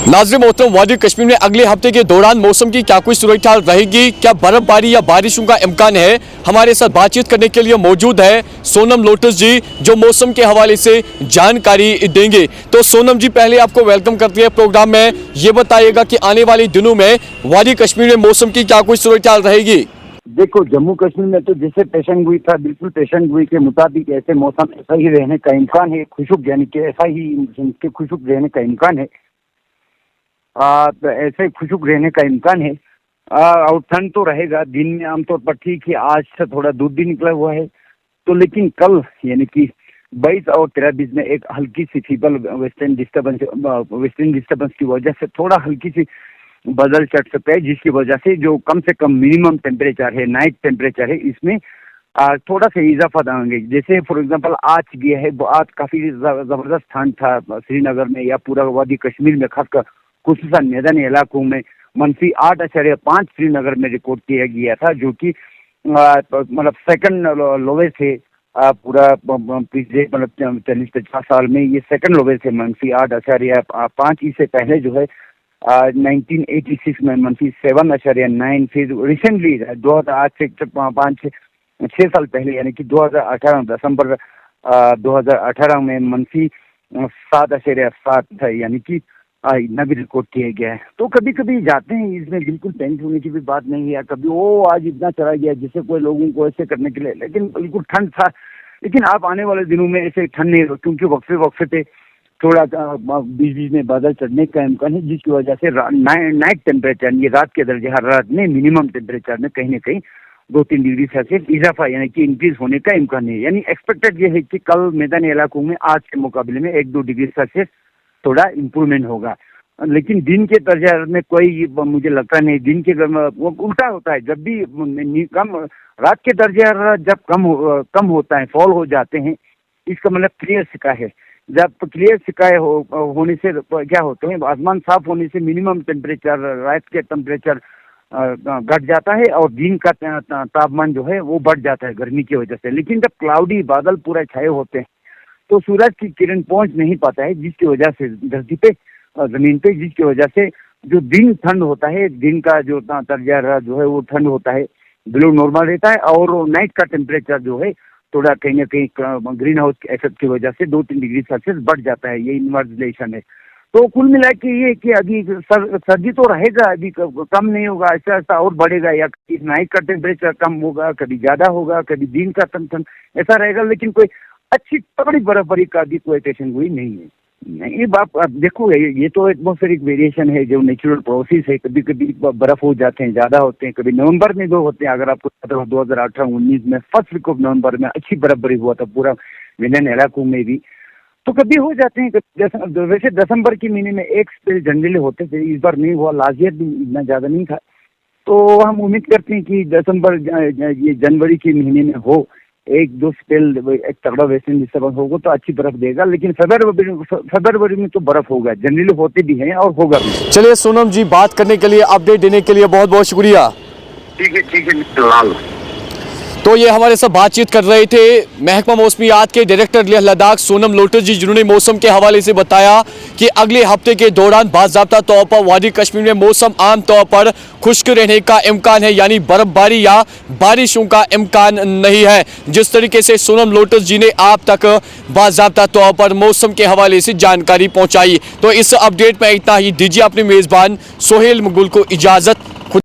नाज़रीन मोहतरम, वादी कश्मीर में अगले हफ्ते के दौरान मौसम की क्या कोई सूरत हाल रहेगी, क्या बर्फबारी या बारिशों का इम्कान है? हमारे साथ बातचीत करने के लिए मौजूद है सोनम लोटस जी, जो मौसम के हवाले से जानकारी देंगे। तो सोनम जी, पहले आपको वेलकम करते हैं प्रोग्राम में। ये बताइएगा कि आने वाले दिनों में वादी कश्मीर में मौसम की क्या कोई सूरत हाल रहेगी? देखो, जम्मू कश्मीर में तो जैसे पेशन गोई था, बिल्कुल पेशन गोई के मुताबिक ऐसे मौसम ऐसा ही रहने का इम्कान है। खुशक यानी कि ऐसा ही खुशक रहने का इम्कान है। तो ऐसे खुशक रहने का इम्कान है। और ठंड तो रहेगा दिन में आमतौर पर, ठीक है। आज से थोड़ा दूध भी निकला हुआ है, तो लेकिन कल यानी कि 22 और 23 बीच में एक हल्की सी फीबल वेस्टर्न डिस्टर्बेंस की वजह से थोड़ा हल्की सी बादल चढ़ सकता है, जिसकी वजह से जो कम से कम मिनिमम टेम्परेचर है, नाइट टेम्परेचर है, इसमें थोड़ा सा इजाफा देंगे। जैसे फॉर एग्जांपल आज गया है, आज काफी जबरदस्त ठंड था श्रीनगर में या पूरा वादी कश्मीर में, खासकर खुसूसन मैदानी इलाकों में -8.5 श्रीनगर में रिकॉर्ड किया गया था, जो कि मतलब सेकंड लोवेस्ट है पूरा पिछले 40-50 साल में। ये सेकंड लोवेस्ट है, -8.5। इससे पहले जो है 1986 में -7.9। फिर रिसेंटली 2008 से 5-6 साल पहले यानी कि 2018 दिसंबर 2018 में -7.7 था, यानी कि नबी रिकॉर्ड किया गया है। तो कभी कभी जाते हैं, इसमें बिल्कुल टेंशन होने की भी बात नहीं है। कभी वो आज इतना चला गया जिससे कोई लोगों को ऐसे करने के लिए, लेकिन बिल्कुल ठंड था। लेकिन आप आने वाले दिनों में ऐसे ठंड नहीं हो, क्योंकि वक्फे पे थोड़ा बीच बीच में बादल चढ़ने का इम्कान है, जिसकी वजह से नाइट टेम्परेचर, ये रात के दर्जे हरारत में मिनिमम टेम्परेचर में कहीं ना कहीं 2-3 डिग्री सेल्सियस इजाफा यानी कि इंक्रीज होने का इम्कान है। यानी एक्सपेक्टेड ये है कि कल मैदानी इलाकों में आज के मुकाबले में 1-2 डिग्री सेल्सियस थोड़ा इम्प्रूवमेंट होगा। लेकिन दिन के दर्जे में कोई, मुझे लगता नहीं, दिन के वो उल्टा होता है। जब भी कम रात के दर्जे जब कम होता है, फॉल हो जाते हैं, इसका मतलब क्लियर स्काई है। जब क्लियर स्काई होने से क्या होते हैं, आसमान साफ होने से मिनिमम टेम्परेचर, रात के टेम्परेचर घट जाता है और दिन का तापमान जो है वो बढ़ जाता है गर्मी की वजह से। लेकिन जब क्लाउडी बादल पूरा छाए होते हैं तो सूरज की किरण पहुंच नहीं पाता है, जिसकी वजह से धरती पे, जमीन पे, जिसकी वजह से जो दिन ठंड होता है, दिन का जो दर्जा जो है वो ठंड होता है, बिलो नॉर्मल रहता है। और नाइट का टेम्परेचर जो है थोड़ा कहीं ना कहीं ग्रीन हाउस इफेक्ट की वजह से 2-3 डिग्री सेल्सियस बढ़ जाता है। ये इन्वर्स है। तो कुल मिला के ये कि अभी सर्दी तो रहेगा, अभी कम नहीं होगा, ऐसा ऐसा और बढ़ेगा। या नाइट का टेम्परेचर कम होगा, कभी ज्यादा होगा, कभी दिन का ठंड ऐसा रहेगा। लेकिन कोई अच्छी तगड़ी बर्फबारी का भी कोई पेशन हुई नहीं है। नहीं, ये बात आप देखो, ये तो एटमॉस्फेरिक वेरिएशन है, जो नेचुरल प्रोसेस है। कभी कभी बर्फ हो जाते हैं, ज्यादा होते हैं, कभी नवंबर में दो होते हैं। अगर आपको 2018-19 में फर्स्ट वीक ऑफ नवंबर में अच्छी बर्फबारी हुआ था पूरा मैदानी इलाकों में भी। तो कभी हो जाते हैं, वैसे दिसंबर के महीने में एक स्पेल जनरली होते थे, इस बार नहीं हुआ। लास्ट ईयर भी इतना ज्यादा नहीं था। तो हम उम्मीद करते हैं कि दिसंबर ये जनवरी के महीने में हो, 1-2 स्पेल एक तगड़ा वेस्टर्न डिस्टर्बेंस होगा तो अच्छी बर्फ देगा। लेकिन फरवरी में तो बर्फ होगा, जनरली होते भी हैं और होगा भी। चलिए सोनम जी, बात करने के लिए, अपडेट देने के लिए बहुत बहुत शुक्रिया। ठीक है मिस्टर लाल। तो ये हमारे साथ बातचीत कर रहे थे महकमा मौसमियात के डायरेक्टर लेह लद्दाख सोनम लोटस जी, जिन्होंने मौसम के हवाले से बताया कि अगले हफ्ते के दौरान बाज़ाब्ता तौर पर वादी कश्मीर में मौसम आम तौर पर खुश्क रहने का इम्कान है, यानी बर्फबारी या बारिशों का इम्कान नहीं है। जिस तरीके से सोनम लोटस जी ने आप तक बाज़ाब्ता तौर पर मौसम के हवाले से जानकारी पहुँचाई। तो इस अपडेट में इतना ही। दीजिए अपने मेज़बान सोहेल मुगल को इजाज़त।